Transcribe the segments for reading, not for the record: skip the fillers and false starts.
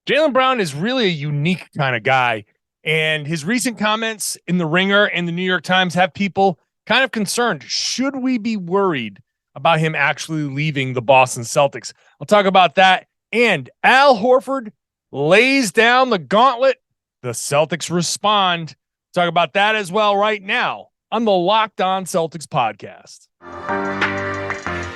Jaylen Brown is really a unique kind of guy, and his recent comments in The Ringer and the New York Times have people kind of concerned. Should we be worried about him actually leaving the Boston Celtics? I'll talk about that. And Al Horford lays down the gauntlet. The Celtics respond. Talk about that as well right now on the Locked On Celtics podcast.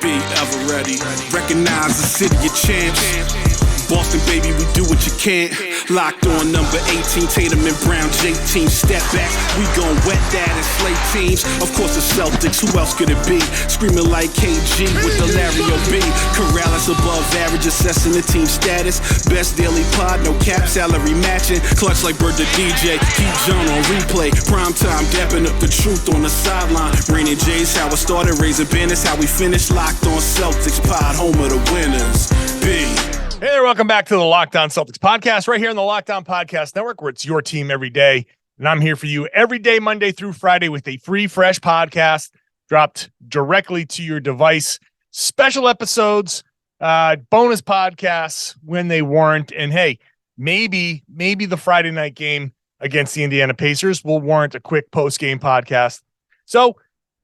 Be ever ready. Recognize the city of champs. Boston, baby, we do what you can't. Locked on number 18, Tatum and Brown, J-team, step back. We gon' wet that and slay teams. Of course, the Celtics, who else could it be? Screaming like KG with the Larry O.B. Karalis above average, assessing the team status. Best daily pod, no cap, salary matching. Clutch like Bird the DJ, keep John on replay. Prime time, dapping up the truth on the sideline. Raining J's, how it started, raising banners, how we finished. Locked on Celtics pod, home of the winners. B. Hey there, welcome back to the Locked On Celtics podcast, right here on the Locked On Podcast Network, where it's your team every day. And I'm here for you every day, Monday through Friday, with a free, fresh podcast dropped directly to your device. Special episodes, bonus podcasts when they warrant. And hey, maybe the Friday night game against the Indiana Pacers will warrant a quick post-game podcast. So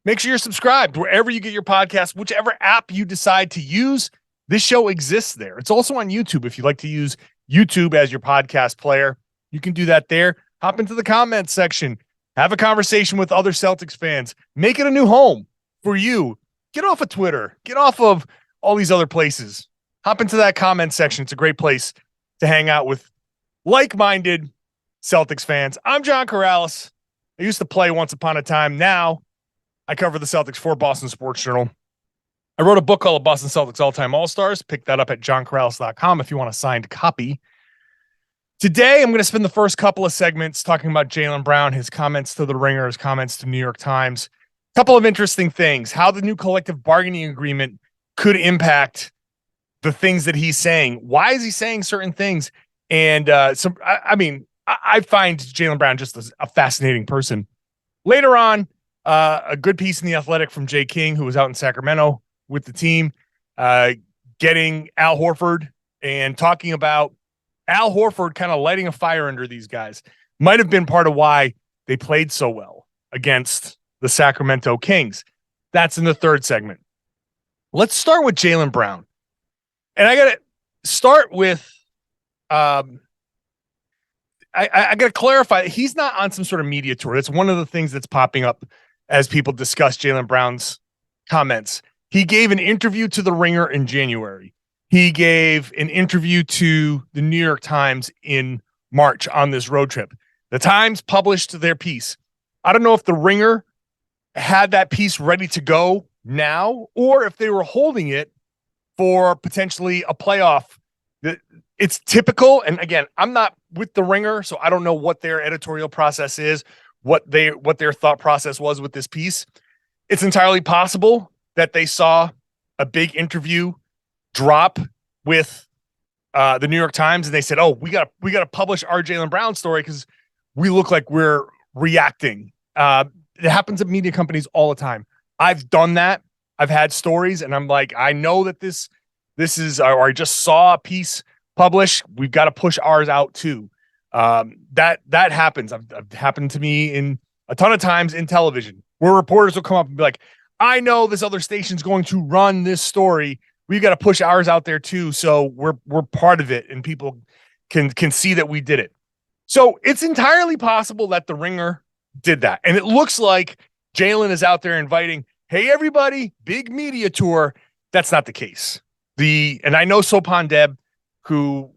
make sure you're subscribed wherever you get your podcast, whichever app you decide to use. This show exists there. It's also on YouTube. If you like to use YouTube as your podcast player, you can do that there. Hop into the comments section. Have a conversation with other Celtics fans. Make it a new home for you. Get off of Twitter. Get off of all these other places. Hop into that comment section. It's a great place to hang out with like-minded Celtics fans. I'm John Karalis. I used to play once upon a time. Now I cover the Celtics for Boston Sports Journal. I wrote a book called Boston Celtics All-Time All-Stars. Pick that up at johnkaralis.com if you want a signed copy. Today, I'm going to spend the first couple of segments talking about Jaylen Brown, his comments to The Ringer, his comments to New York Times. A couple of interesting things, how the new collective bargaining agreement could impact the things that he's saying. Why is he saying certain things? And I find Jaylen Brown just a fascinating person. Later on, a good piece in The Athletic from Jay King, who was out in Sacramento with the team, getting Al Horford and talking about Al Horford kind of lighting a fire under these guys. Might have been part of why they played so well against the Sacramento Kings. That's in the third segment. Let's start with Jaylen Brown. And I got to start with, I got to clarify, he's not on some sort of media tour. That's one of the things that's popping up as people discuss Jaylen Brown's comments. He gave an interview to The Ringer in January. He gave an interview to the New York Times in March on this road trip. The Times published their piece. I don't know if The Ringer had that piece ready to go now, or if they were holding it for potentially a playoff. It's typical. And again, I'm not with The Ringer, so I don't know what their editorial process is, what their thought process was with this piece. It's entirely possible that they saw a big interview drop with the New York Times, and they said, "Oh, we got to publish our Jaylen Brown story because we look like we're reacting." It happens at media companies all the time. I've done that. I've had stories, and I'm like, I know that this is, or I just saw a piece published. We've got to push ours out too. That happens. I've happened to me in a ton of times in television, where reporters will come up and be like, I know this other station's going to run this story. We've got to push ours out there too. So we're part of it, and people can see that we did it. So it's entirely possible that The Ringer did that. And it looks like Jaylen is out there inviting, hey, everybody, big media tour. That's not the case. And I know Sopan Deb, who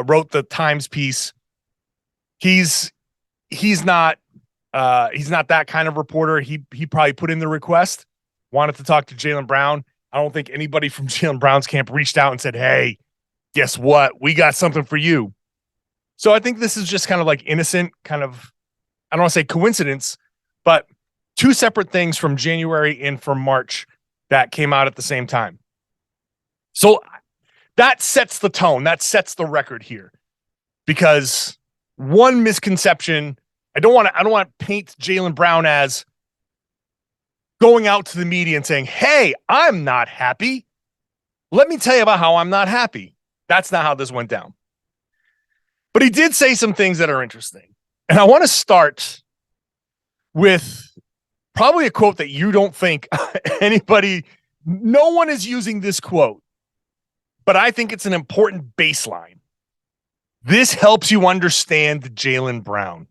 wrote the Times piece, he's not that kind of reporter. He probably put in the request, wanted to talk to Jaylen Brown. I don't think anybody from Jaylen Brown's camp reached out and said, hey, guess what? We got something for you. So I think this is just kind of like innocent, kind of, I don't want to say coincidence, but two separate things from January and from March that came out at the same time. So that sets the tone. That sets the record here, because one misconception, I don't want to paint Jaylen Brown as going out to the media and saying, hey, I'm not happy. Let me tell you about how I'm not happy. That's not how this went down. But he did say some things that are interesting. And I want to start with probably a quote that you don't think no one is using this quote, but I think it's an important baseline. This helps you understand Jaylen Brown.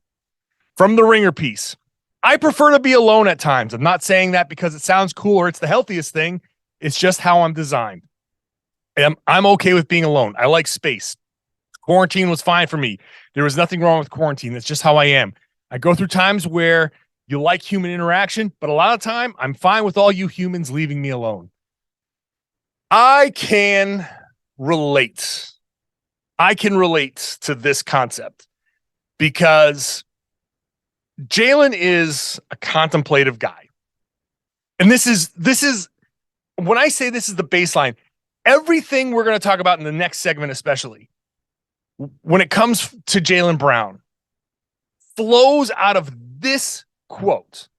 From the Ringer piece, I prefer to be alone at times. I'm not saying that because it sounds cool or it's the healthiest thing. It's just how I'm designed. I'm okay with being alone. I like space. Quarantine was fine for me. There was nothing wrong with quarantine. That's just how I am. I go through times where you like human interaction, but a lot of time I'm fine with all you humans leaving me alone. I can relate. To this concept because Jaylen is a contemplative guy. And this is when I say this is the baseline, everything we're going to talk about in the next segment, especially when it comes to Jaylen Brown, flows out of this quote.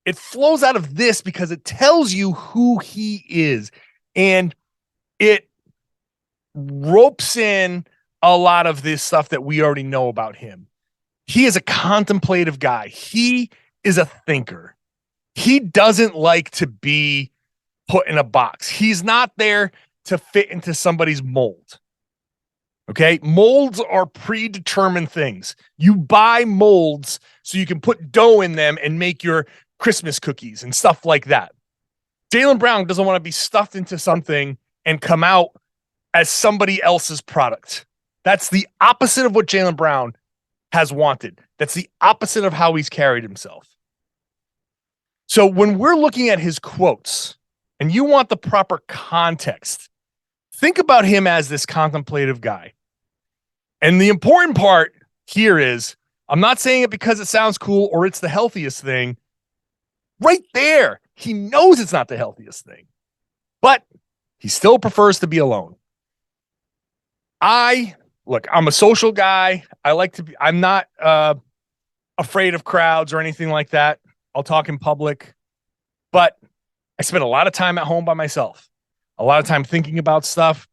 It flows out of this because it tells you who he is, and it ropes in a lot of this stuff that we already know about him. He is a contemplative guy. He is a thinker. He doesn't like to be put in a box. He's not there to fit into somebody's mold. Okay? Molds are predetermined things. You buy molds so you can put dough in them and make your Christmas cookies and stuff like that. Jaylen Brown doesn't want to be stuffed into something and come out as somebody else's product. That's the opposite of what Jaylen Brown has wanted. That's the opposite of how he's carried himself. So when we're looking at his quotes and you want the proper context, think about him as this contemplative guy. And the important part here is, I'm not saying it because it sounds cool or it's the healthiest thing. Right there, he knows it's not the healthiest thing, but he still prefers to be alone. I'm a social guy. I'm not afraid of crowds or anything like that. I'll talk in public, but I spend a lot of time at home by myself, a lot of time thinking about stuff.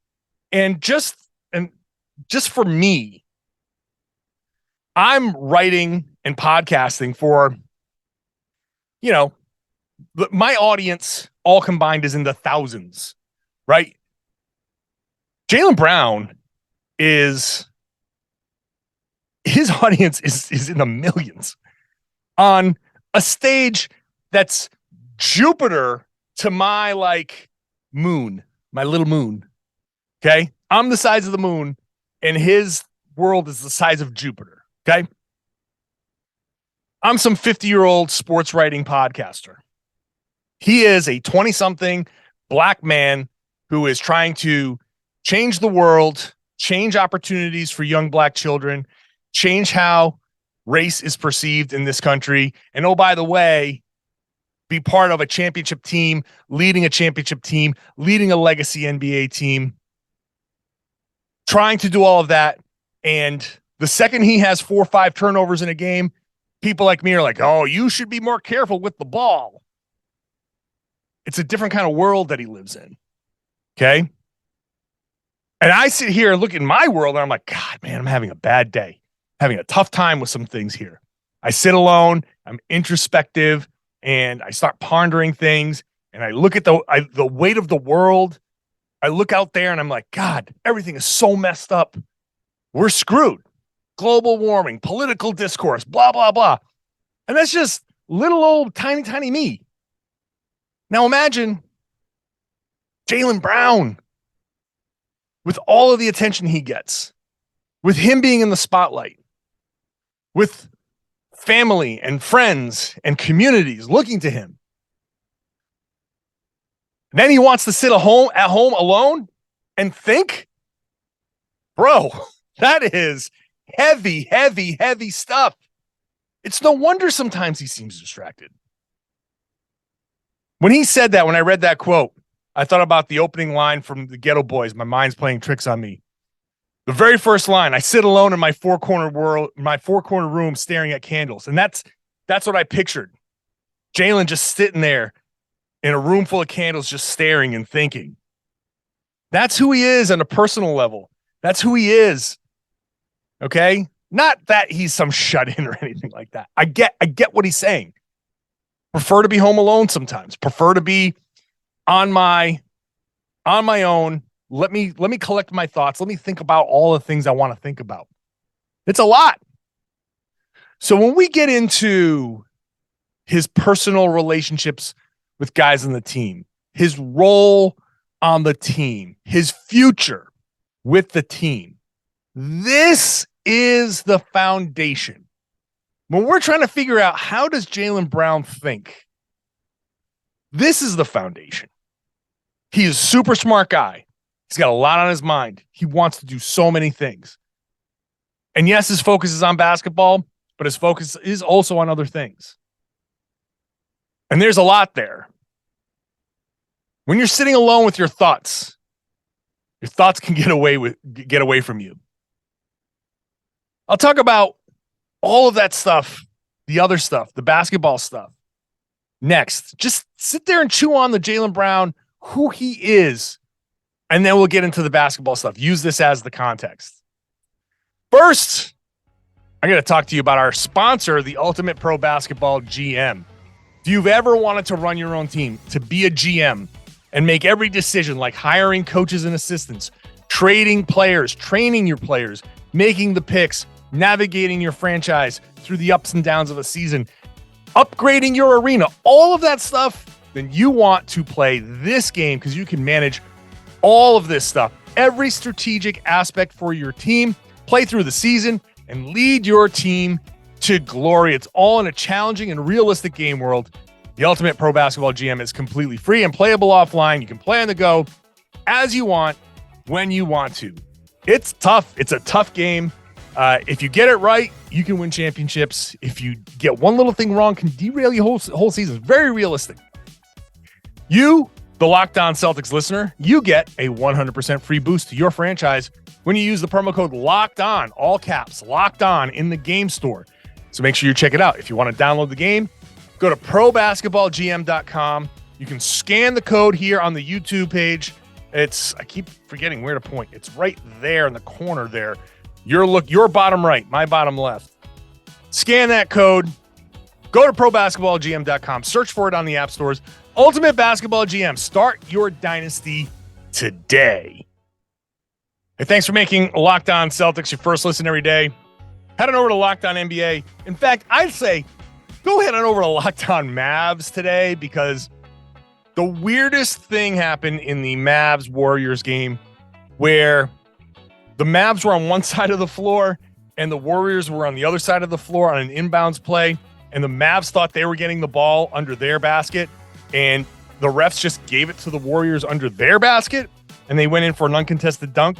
And just for me, I'm writing and podcasting for, my audience all combined is in the thousands, right? Jaylen Brown his audience is in the millions on a stage that's Jupiter to my moon, my little moon. Okay. I'm the size of the moon and his world is the size of Jupiter. Okay. I'm some 50-year-old sports writing podcaster. He is a 20-something black man who is trying to change the world, change opportunities for young black children, change how race is perceived in this country. And oh, by the way, be part of a championship team, leading a championship team, leading a legacy NBA team, trying to do all of that. And the second he has 4 or 5 turnovers in a game, people like me are like, oh, you should be more careful with the ball. It's a different kind of world that he lives in. Okay. And I sit here and look in my world and I'm like, God, man, I'm having a bad day, having a tough time with some things here. I sit alone, I'm introspective, and I start pondering things. And I look at the weight of the world. I look out there and I'm like, God, everything is so messed up. We're screwed. Global warming, political discourse, blah, blah, blah. And that's just little old tiny me. Now imagine Jaylen Brown with all of the attention he gets, with him being in the spotlight, with family and friends and communities looking to him. And then he wants to sit at home alone and think? Bro, that is heavy stuff. It's no wonder sometimes he seems distracted. When he said that, when I read that quote, I thought about the opening line from the Ghetto Boys, My Mind's Playing Tricks on Me. The very first line, I sit alone in my four-corner room staring at candles. And that's what I pictured. Jaylen just sitting there in a room full of candles, just staring and thinking. That's who he is on a personal level. That's who he is Okay. Not that he's some shut-in or anything like that. I get what he's saying. Prefer to be home alone sometimes. Prefer to be on my own. Let me collect my thoughts. Let me think about all the things I want to think about. It's a lot. So when we get into his personal relationships with guys on the team, his role on the team, his future with the team, this is the foundation. When we're trying to figure out how does Jaylen Brown think, this is the foundation. He is a super smart guy. He's got a lot on his mind. He wants to do so many things. And yes, his focus is on basketball, but his focus is also on other things. And there's a lot there. When you're sitting alone with your thoughts can get away from you. I'll talk about all of that stuff, the other stuff, the basketball stuff, next. Just sit there and chew on the Jaylen Brown, who he is, and then we'll get into the basketball stuff. Use this as the context. First, I'm going to talk to you about our sponsor, the Ultimate Pro Basketball GM. If you've ever wanted to run your own team, to be a GM, and make every decision like hiring coaches and assistants, trading players, training your players, making the picks, navigating your franchise through the ups and downs of a season, upgrading your arena, all of that stuff, then you want to play this game because you can manage all of this stuff, every strategic aspect for your team, play through the season, and lead your team to glory. It's all in a challenging and realistic game world. The Ultimate Pro Basketball GM is completely free and playable offline. You can play on the go as you want, when you want to. It's tough. It's a tough game. If you get it right, you can win championships. If you get one little thing wrong, can derail your whole season. Very realistic. You, the Locked On Celtics listener, you get a 100% free boost to your franchise when you use the promo code Locked On, all caps, Locked On, in the game store. So make sure you check it out. If you want to download the game, go to probasketballgm.com. You can scan the code here on the YouTube page. I keep forgetting where to point. It's right there in the corner there. Your bottom right, my bottom left. Scan that code. Go to probasketballgm.com. Search for it on the app stores. Ultimate Basketball GM. Start your dynasty today. Hey, thanks for making Locked On Celtics your first listen every day. Head on over to Locked On NBA. In fact, I'd say go head on over to Locked On Mavs today because the weirdest thing happened in the Mavs-Warriors game where the Mavs were on one side of the floor and the Warriors were on the other side of the floor on an inbounds play, and the Mavs thought they were getting the ball under their basket, and the refs just gave it to the Warriors under their basket, and they went in for an uncontested dunk.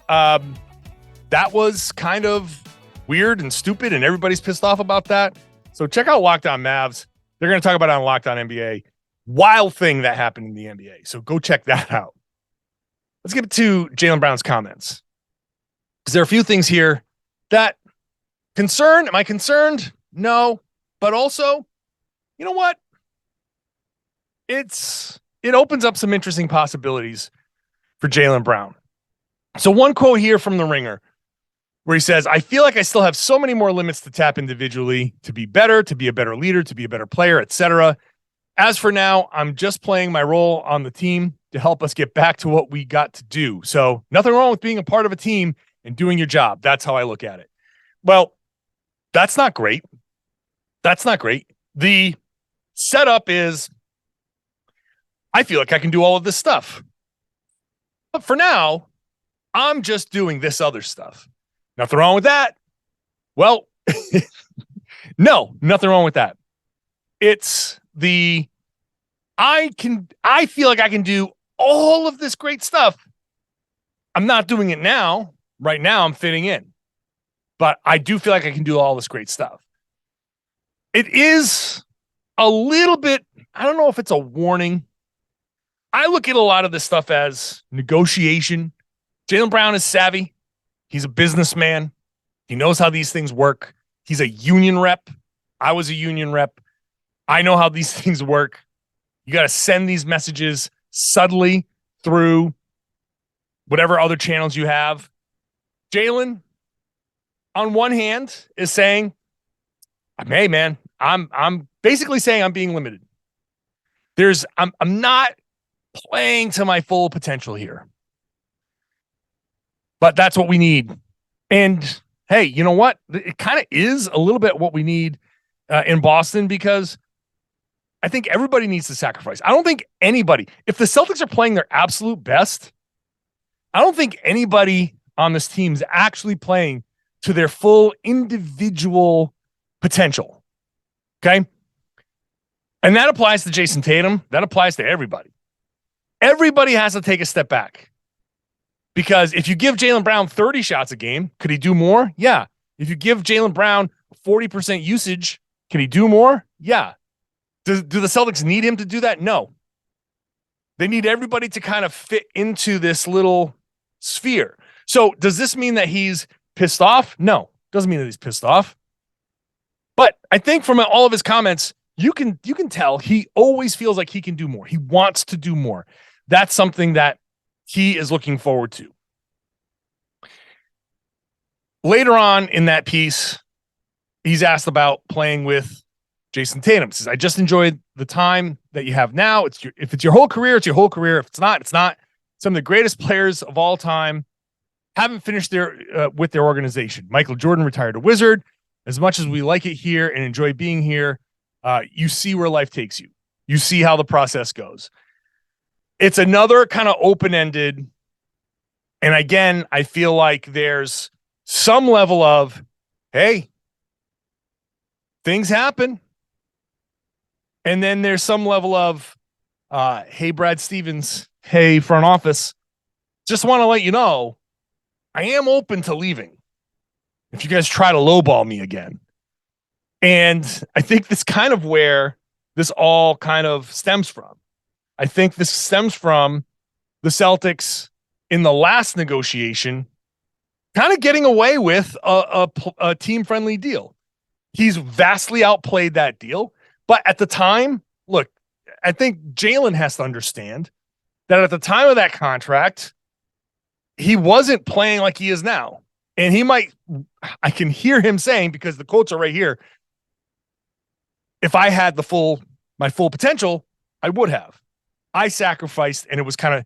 That was kind of weird and stupid, and everybody's pissed off about that. So check out Locked On Mavs. They're going to talk about it on Locked On NBA. Wild thing that happened in the NBA. So go check that out. Let's get to Jaylen Brown's comments. Because there are a few things here that concern. Am I concerned? No. But also, you know what? It opens up some interesting possibilities for Jaylen Brown. So one quote here from The Ringer where he says, I feel like I still have so many more limits to tap individually to be better, to be a better leader, to be a better player, etc. As for now, I'm just playing my role on the team to help us get back to what we got to do. So nothing wrong with being a part of a team and doing your job. That's how I look at it. Well, that's not great. That's not great. The setup is, I feel like I can do all of this stuff. But for now, I'm just doing this other stuff. Nothing wrong with that. Well, no, nothing wrong with that. It's I feel like I can do all of this great stuff. I'm not doing it now. Right now, I'm fitting in. But I do feel like I can do all this great stuff. It is a little bit, I don't know if it's a warning. I look at a lot of this stuff as negotiation. Jaylen Brown is savvy. He's a businessman. He knows how these things work. He's a union rep. I was a union rep. I know how these things work. You got to send these messages subtly through whatever other channels you have. Jaylen, on one hand is saying, hey man, I'm basically saying I'm being limited. I'm not playing to my full potential here. But that's what we need. And hey, you know what? It kind of is a little bit what we need in Boston, because I think everybody needs to sacrifice. I don't think anybody, if the Celtics are playing their absolute best, I don't think anybody on this team is actually playing to their full individual potential. Okay. And that applies to Jayson Tatum. That applies to everybody. Everybody has to take a step back. Because if you give Jaylen Brown 30 shots a game, could he do more? Yeah. If you give Jaylen Brown 40% usage, can he do more? Yeah. Do the Celtics need him to do that? No. They need everybody to kind of fit into this little sphere. So does this mean that he's pissed off? No. Doesn't mean that he's pissed off. But I think from all of his comments, you can tell he always feels like he can do more. He wants to do more. That's something that he is looking forward to. Later on in that piece, he's asked about playing with Jayson Tatum. He says, I just enjoyed the time that you have now. If it's your whole career, it's your whole career. If it's not, it's not. Some of the greatest players of all time haven't finished with their organization. Michael Jordan retired a Wizard. As much as we like it here and enjoy being here, you see where life takes you. You see how the process goes. It's another kind of open-ended. And again, I feel like there's some level of, hey, things happen. And then there's some level of, hey, Brad Stevens, hey, front office, just want to let you know, I am open to leaving if you guys try to lowball me again. And I think this kind of where this all kind of stems from. I think this stems from the Celtics in the last negotiation kind of getting away with a team-friendly deal. He's vastly outplayed that deal. But at the time, look, I think Jaylen has to understand that at the time of that contract, he wasn't playing like he is now. And I can hear him saying, because the quotes are right here, if I had my full potential, I would have. I sacrificed and it was kind of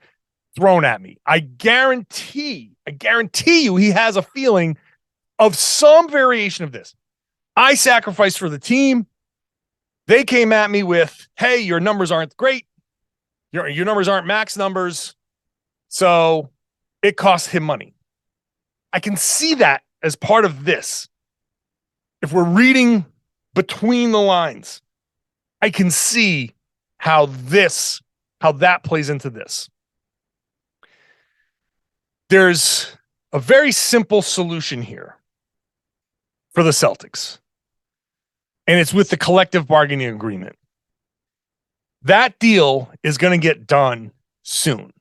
thrown at me. I guarantee you he has a feeling of some variation of this. I sacrificed for the team. They came at me with, hey, your numbers aren't great. Your numbers aren't max numbers. So it cost him money. I can see that as part of this. If we're reading between the lines, I can see how that plays into this. There's a very simple solution here for the Celtics, and it's with the collective bargaining agreement. That deal is going to get done soon.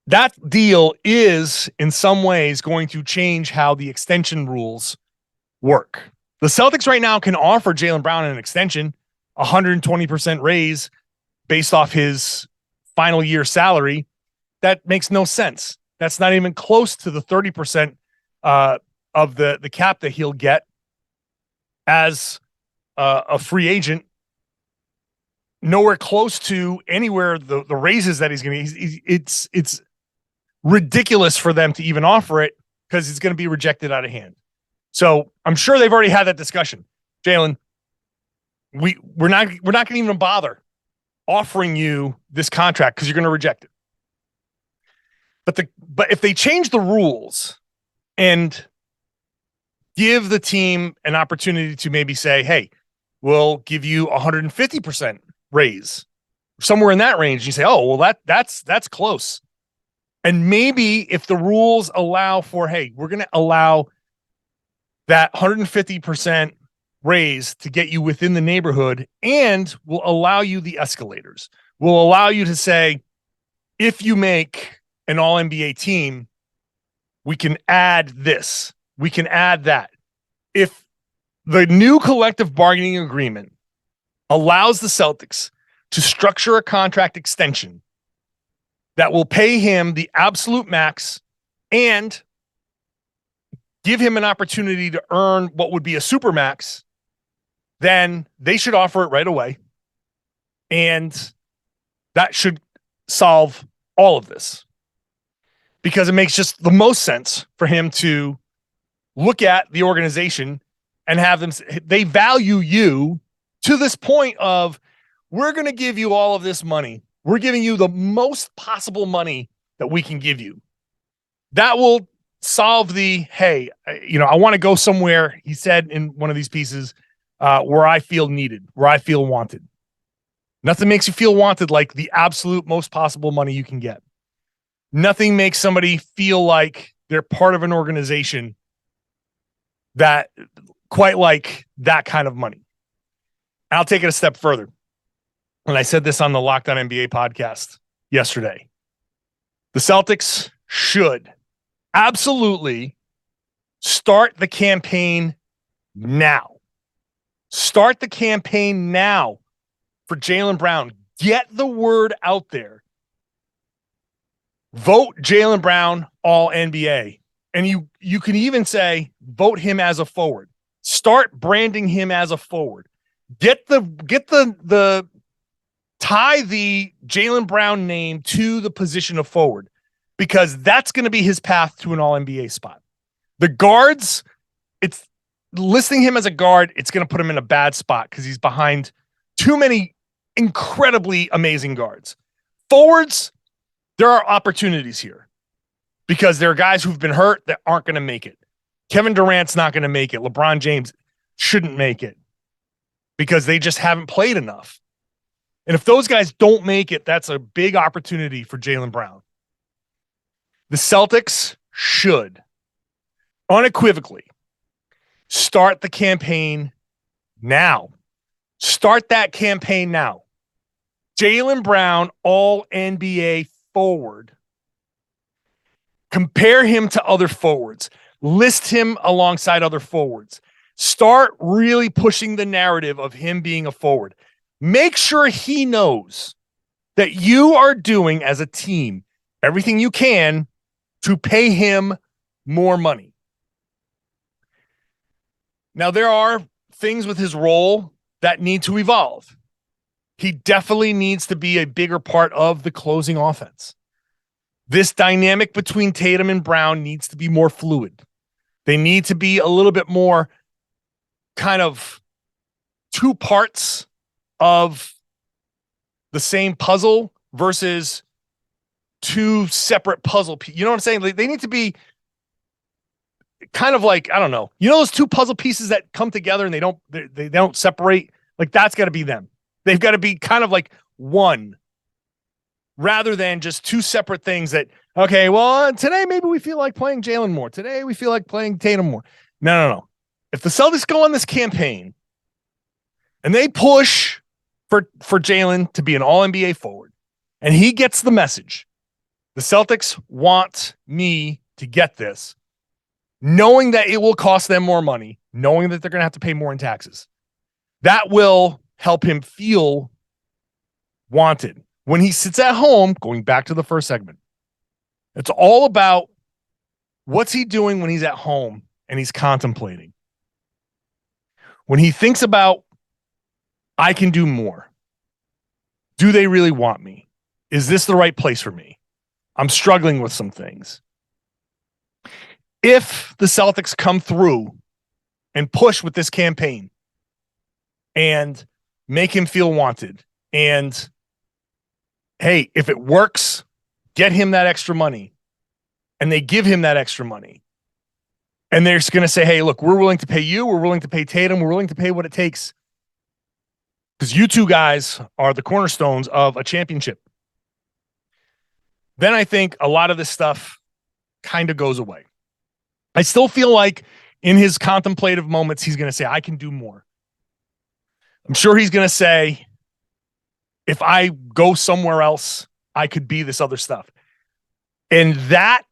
That deal is, in some ways, going to change how the extension rules work. The Celtics right now can offer Jaylen Brown an extension, 120% raise based off his final year salary. That makes no sense. That's not even close to the 30% of the cap that he'll get as a free agent. Nowhere close to anywhere the raises that he's going to. It's ridiculous for them to even offer it because it's going to be rejected out of hand. So I'm sure they've already had that discussion. Jaylen, we're not going to even bother offering you this contract because you're going to reject it. But if they change the rules and give the team an opportunity to maybe say, hey, we'll give you 150% raise, somewhere in that range, you say, oh, well, that's close. And maybe if the rules allow for, hey, we're going to allow that 150% raise to get you within the neighborhood, and will allow you the escalators, will allow you to say, if you make an all-NBA team, we can add this, we can add that. If the new collective bargaining agreement allows the Celtics to structure a contract extension that will pay him the absolute max and give him an opportunity to earn what would be a supermax, then they should offer it right away. And that should solve all of this, because it makes just the most sense for him to look at the organization and have them, they value you to this point of, we're going to give you all of this money. We're giving you the most possible money that we can give you. That will solve the, hey, I want to go somewhere, he said in one of these pieces, where I feel needed, where I feel wanted. Nothing makes you feel wanted like the absolute most possible money you can get. Nothing makes somebody feel like they're part of an organization that quite like that kind of money. I'll take it a step further. And I said this on the Locked On NBA podcast yesterday. The Celtics should absolutely start the campaign now. Start the campaign now for Jaylen Brown. Get the word out there. Vote Jaylen Brown all NBA. And you can even say, vote him as a forward. Start branding him as a forward. Get the tie the Jaylen Brown name to the position of forward, because that's going to be his path to an all NBA spot. The guards, it's listing him as a guard, it's going to put him in a bad spot because he's behind too many incredibly amazing guards. Forwards, there are opportunities here because there are guys who've been hurt that aren't going to make it. Kevin Durant's not going to make it. LeBron James shouldn't make it because they just haven't played enough. And if those guys don't make it, that's a big opportunity for Jaylen Brown. The Celtics should unequivocally start the campaign now. Start that campaign now. Jaylen Brown, all NBA forward. Compare him to other forwards. List him alongside other forwards. Start really pushing the narrative of him being a forward. Make sure he knows that you are doing as a team everything you can to pay him more money. Now, there are things with his role that need to evolve. He definitely needs to be a bigger part of the closing offense. This dynamic between Tatum and Brown needs to be more fluid. They need to be a little bit more kind of two parts of the same puzzle versus two separate puzzle pieces. You know what I'm saying? Like, they need to be kind of like, I don't know. You know those two puzzle pieces that come together and they don't separate? Like, that's got to be them. They've got to be kind of like one rather than just two separate things that, okay, well, today maybe we feel like playing Jaylen more. Today we feel like playing Tatum more. No. If the Celtics go on this campaign and they push for Jaylen to be an all-NBA forward and he gets the message, the Celtics want me to get this, knowing that it will cost them more money, knowing that they're going to have to pay more in taxes, that will help him feel wanted. When he sits at home, going back to the first segment, it's all about what's he doing when he's at home and he's contemplating. When he thinks about, I can do more. Do they really want me? Is this the right place for me? I'm struggling with some things. If the Celtics come through and push with this campaign and make him feel wanted, and hey, if it works, get him that extra money, and they give him that extra money, and they're just going to say, hey, look, we're willing to pay you, we're willing to pay Tatum, we're willing to pay what it takes, because you two guys are the cornerstones of a championship. Then I think a lot of this stuff kind of goes away. I still feel like in his contemplative moments, he's going to say, I can do more. I'm sure he's going to say, if I go somewhere else, I could be this other stuff. And that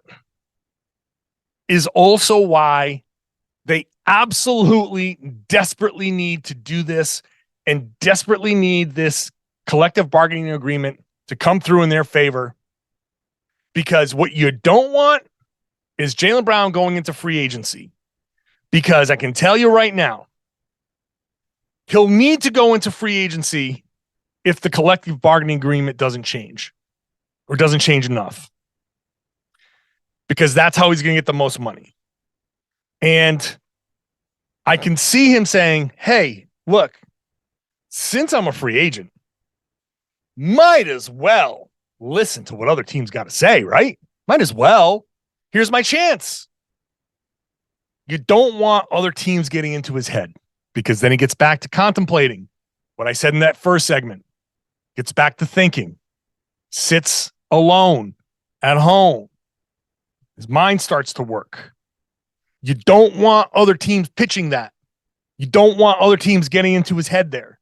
is also why they absolutely desperately need to do this and desperately need this collective bargaining agreement to come through in their favor. Because what you don't want is Jaylen Brown going into free agency Because I can tell you right now, he'll need to go into free agency if the collective bargaining agreement doesn't change or doesn't change enough. Because that's how he's going to get the most money. And I can see him saying, hey, look, since I'm a free agent, might as well listen to what other teams got to say, right? Might as well. Here's my chance. You don't want other teams getting into his head, because then he gets back to contemplating what I said in that first segment, gets back to thinking, sits alone at home. His mind starts to work. You don't want other teams pitching that. You don't want other teams getting into his head there,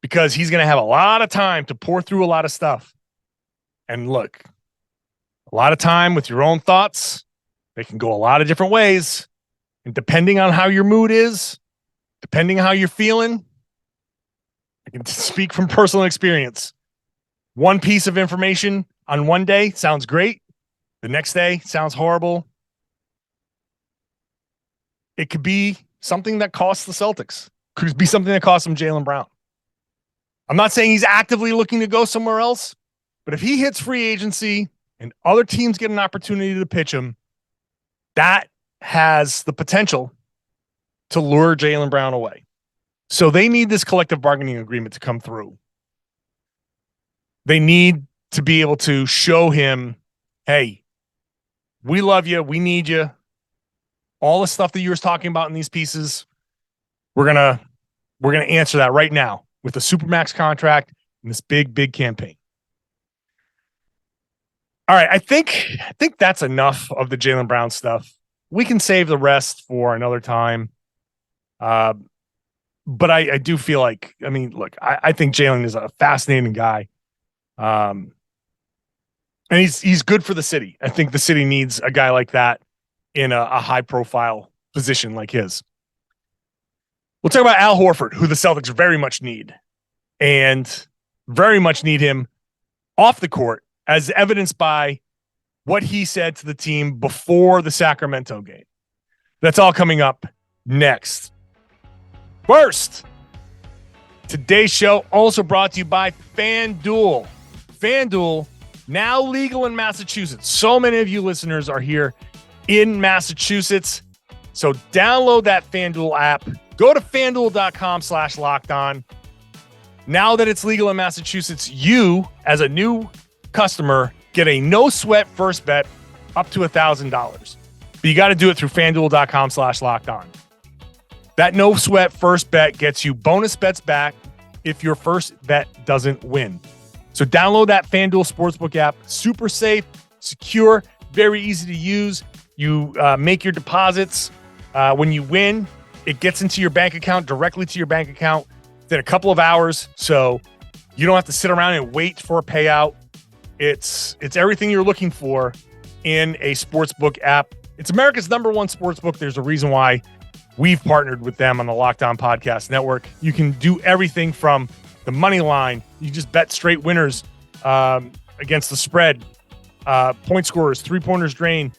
because he's going to have a lot of time to pour through a lot of stuff. And look, a lot of time with your own thoughts, they can go a lot of different ways. And depending on how your mood is, depending on how you're feeling, I can speak from personal experience. One piece of information on one day sounds great. The next day sounds horrible. It could be something that costs the Celtics. Could be something that costs them Jaylen Brown. I'm not saying he's actively looking to go somewhere else, but if he hits free agency and other teams get an opportunity to pitch him, that has the potential to lure Jaylen Brown away. So they need this collective bargaining agreement to come through. They need to be able to show him, hey, we love you. We need you. All the stuff that you were talking about in these pieces, we're gonna answer that right now with a Supermax contract and this big campaign. All right, I think that's enough of the Jaylen Brown stuff. We can save the rest for another time. But I do feel like, I mean, look, I think Jaylen is a fascinating guy. And he's good for the city. I think the city needs a guy like that in a high profile position like his. We'll talk about Al Horford, who the Celtics very much need, and very much need him off the court, as evidenced by what he said to the team before the Sacramento game. That's all coming up next. First, today's show also brought to you by FanDuel. FanDuel, now legal in Massachusetts. So many of you listeners are here in Massachusetts. So download that FanDuel app. Go to FanDuel.com/lockedon. Now that it's legal in Massachusetts, you, as a new customer, get a no-sweat first bet up to $1,000. But you got to do it through FanDuel.com/lockedon. That no-sweat first bet gets you bonus bets back if your first bet doesn't win. So download that FanDuel Sportsbook app. Super safe, secure, very easy to use. You make your deposits. When you win, it gets into your bank account, directly to your bank account within a couple of hours. So you don't have to sit around and wait for a payout. It's everything you're looking for in a sportsbook app. It's America's #1 sportsbook. There's a reason why we've partnered with them on the Locked On Podcast Network. You can do everything from the money line. You just bet straight winners against the spread, point scorers, three-pointers drain.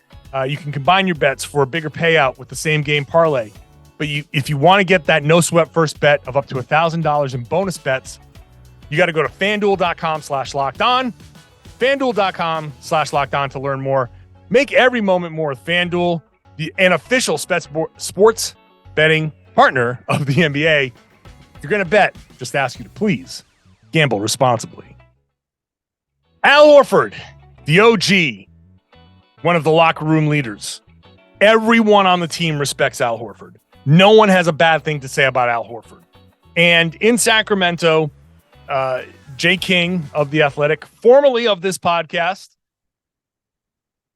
You can combine your bets for a bigger payout with the same game parlay. But if you want to get that no-sweat first bet of up to $1,000 in bonus bets, you got to go to FanDuel.com/lockedon. FanDuel.com/lockedon to learn more. Make every moment more with FanDuel, an official sports betting partner of the NBA. If you're going to bet, just ask you to please gamble responsibly. Al Horford, the OG, one of the locker room leaders. Everyone on the team respects Al Horford. No one has a bad thing to say about Al Horford. And in Sacramento, Jay King of The Athletic, formerly of this podcast,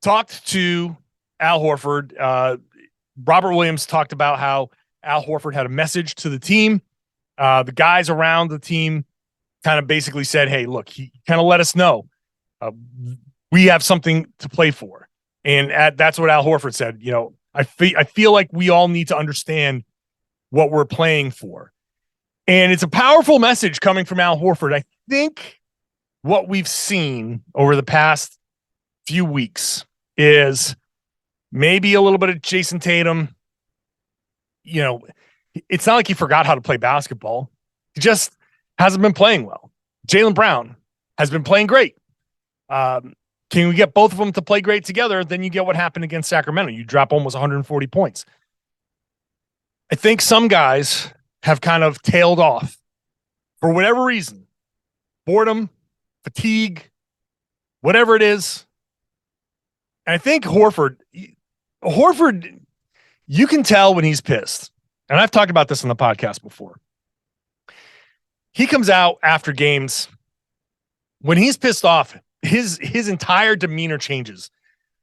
talked to Al Horford. Robert Williams talked about how Al Horford had a message to the team. The guys around the team kind of basically said, hey, look, he kind of let us know we have something to play for. And that's what Al Horford said. You know, I feel like we all need to understand what we're playing for. And it's a powerful message coming from Al Horford. I think what we've seen over the past few weeks is maybe a little bit of Jayson Tatum, it's not like he forgot how to play basketball. He just hasn't been playing well. Jaylen Brown has been playing great. Can we get both of them to play great together? Then you get what happened against Sacramento. You drop almost 140 points. I think some guys have kind of tailed off for whatever reason. Boredom, fatigue, whatever it is. And I think Horford, you can tell when he's pissed. And I've talked about this on the podcast before. He comes out after games. When he's pissed off, his entire demeanor changes.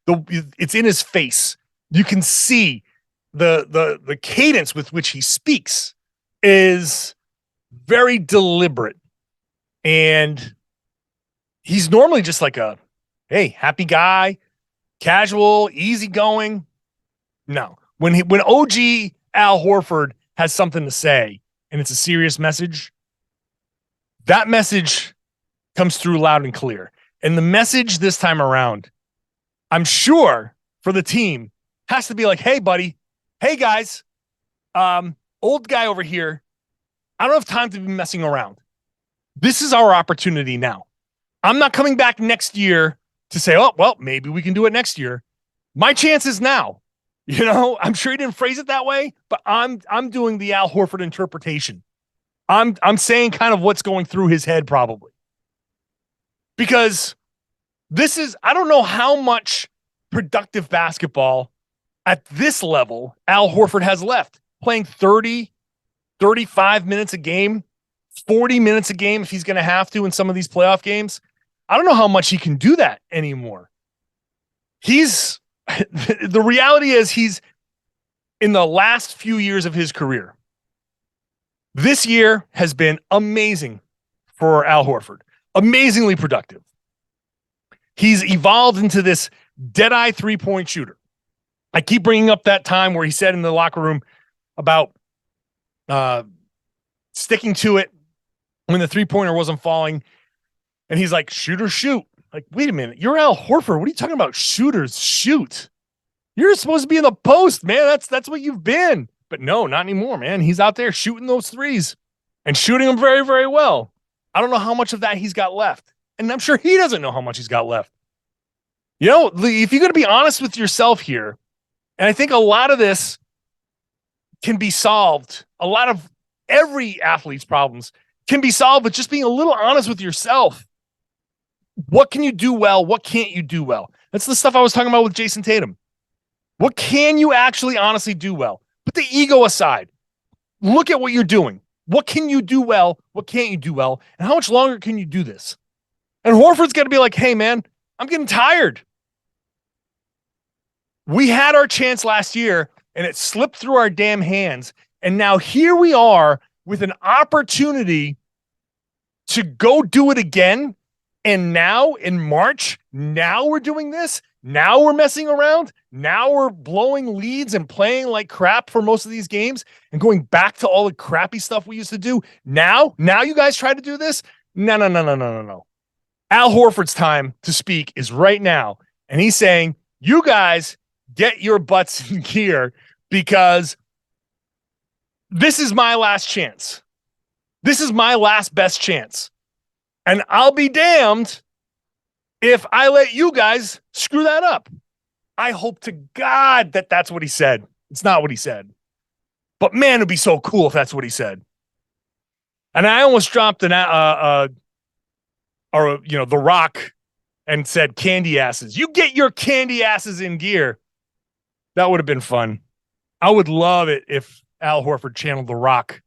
It's in his face. You can see the cadence with which he speaks is very deliberate. And he's normally just like a, hey, happy guy, casual, easygoing. No. When OG Al Horford has something to say and it's a serious message, that message comes through loud and clear. And the message this time around, I'm sure for the team, has to be like, hey, buddy, hey, guys, old guy over here, I don't have time to be messing around. This is our opportunity now. I'm not coming back next year to say, oh, well, maybe we can do it next year. My chance is now. I'm sure he didn't phrase it that way, but I'm doing the Al Horford interpretation. I'm saying kind of what's going through his head probably. Because I don't know how much productive basketball at this level Al Horford has left. Playing 30, 35 minutes a game, 40 minutes a game if he's going to have to in some of these playoff games. I don't know how much he can do that anymore. The reality is he's in the last few years of his career. This year has been amazing for Al Horford. Amazingly productive. He's evolved into this dead-eye three-point shooter. I keep bringing up that time where he said in the locker room about sticking to it when the three-pointer wasn't falling. And he's like, shoot or shoot. Like, wait a minute. You're Al Horford. What are you talking about? Shooters shoot. You're supposed to be in the post, man. That's what you've been. But no, not anymore, man. He's out there shooting those threes and shooting them very, very well. I don't know how much of that he's got left. And I'm sure he doesn't know how much he's got left. If you're going to be honest with yourself here, and I think a lot of this can be solved, a lot of every athlete's problems can be solved with just being a little honest with yourself. What can you do well? What can't you do well? That's the stuff I was talking about with Jayson Tatum. What can you actually honestly do well? Put the ego aside. Look at what you're doing. What can you do well? What can't you do well? And how much longer can you do this? And Horford's got to be like, hey, man, I'm getting tired. We had our chance last year, and it slipped through our damn hands. And now here we are with an opportunity to go do it again. And now in March, now we're doing this. Now we're messing around. Now we're blowing leads and playing like crap for most of these games and going back to all the crappy stuff we used to do. Now you guys try to do this? No. Al Horford's time to speak is right now. And he's saying, you guys get your butts in gear because this is my last chance. This is my last best chance. And I'll be damned if I let you guys screw that up. I hope to God that that's what he said. It's not what he said. But man, it'd be so cool if that's what he said. And I almost dropped The Rock and said candy asses. You get your candy asses in gear. That would have been fun. I would love it if Al Horford channeled The Rock.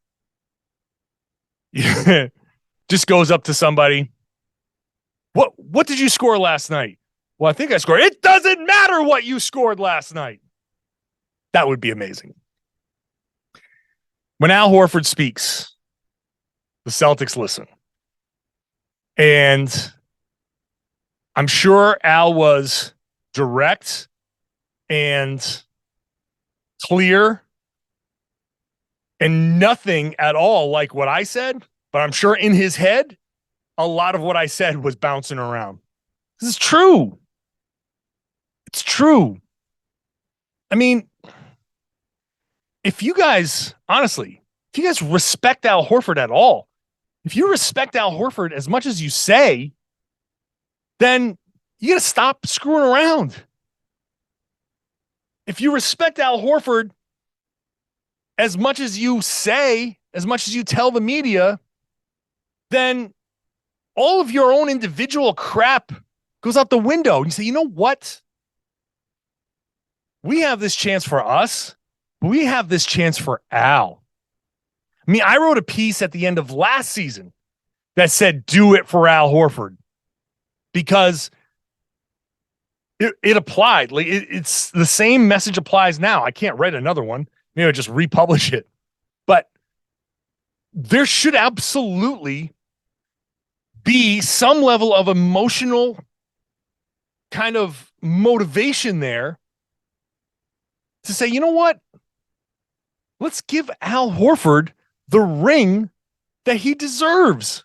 Just goes up to somebody. What did you score last night? Well, I think I scored. It doesn't matter what you scored last night. That would be amazing. When Al Horford speaks, the Celtics listen. And I'm sure Al was direct and clear and nothing at all like what I said, but I'm sure in his head, a lot of what I said was bouncing around. This is true. It's true. I mean, if you guys respect Al Horford at all, if you respect Al Horford as much as you say, then you got to stop screwing around. If you respect Al Horford as much as you say, as much as you tell the media, then all of your own individual crap goes out the window. And you say, you know what? We have this chance for us, but we have this chance for Al. I mean, I wrote a piece at the end of last season that said, do it for Al Horford, because it applied. Like it's the same message applies now. I can't write another one. Maybe I'll just republish it. But there should absolutely be some level of emotional kind of motivation there to say, you know what? Let's give Al Horford the ring that he deserves.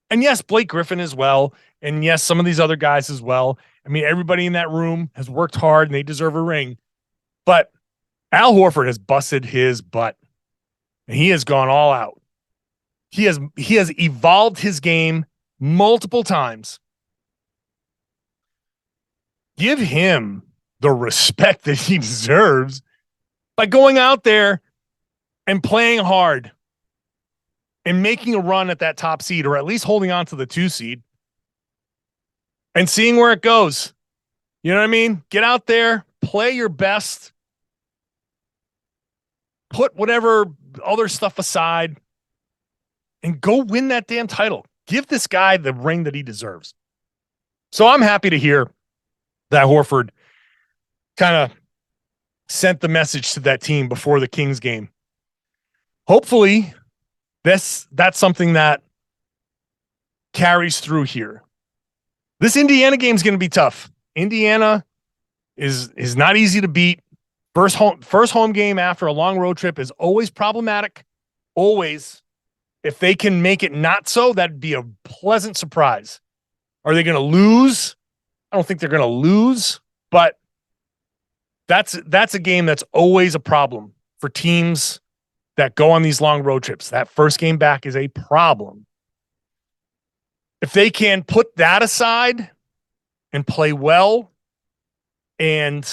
And yes, Blake Griffin as well. And yes, some of these other guys as well. I mean, everybody in that room has worked hard and they deserve a ring. But Al Horford has busted his butt. And he has gone all out. He has evolved his game multiple times. Give him the respect that he deserves by going out there and playing hard and making a run at that top seed, or at least holding on to the 2 seed and seeing where it goes. You know what I mean? Get out there, play your best, put whatever other stuff aside, and go win that damn title. Give this guy the ring that he deserves. So I'm happy to hear that Horford kind of sent the message to that team before the Kings game. Hopefully, that's something that carries through here. This Indiana game is going to be tough. Indiana is not easy to beat. First home game after a long road trip is always problematic. Always. If they can make it not so, that'd be a pleasant surprise. Are they going to lose? I don't think they're going to lose, but that's a game that's always a problem for teams that go on these long road trips. That first game back is a problem. If they can put that aside and play well and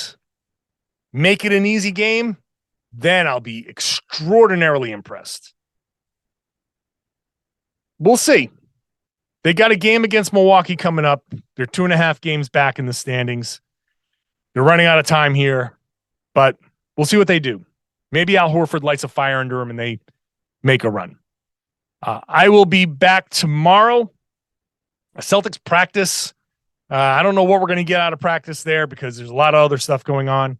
make it an easy game, then I'll be extraordinarily impressed. We'll see. They got a game against Milwaukee coming up. They're 2.5 games back in the standings. They're running out of time here, but we'll see what they do. Maybe Al Horford lights a fire under him and they make a run. I will be back tomorrow. A Celtics practice. I don't know what we're going to get out of practice there because there's a lot of other stuff going on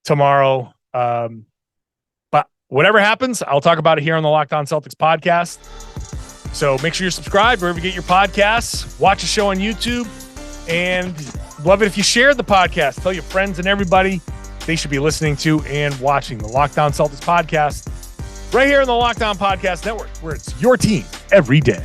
tomorrow. But whatever happens, I'll talk about it here on the Locked On Celtics podcast. So make sure you're subscribed wherever you get your podcasts. Watch the show on YouTube. And love it if you share the podcast. Tell your friends and everybody they should be listening to and watching the Locked On Celtics podcast right here on the Locked On Podcast Network, where it's your team every day.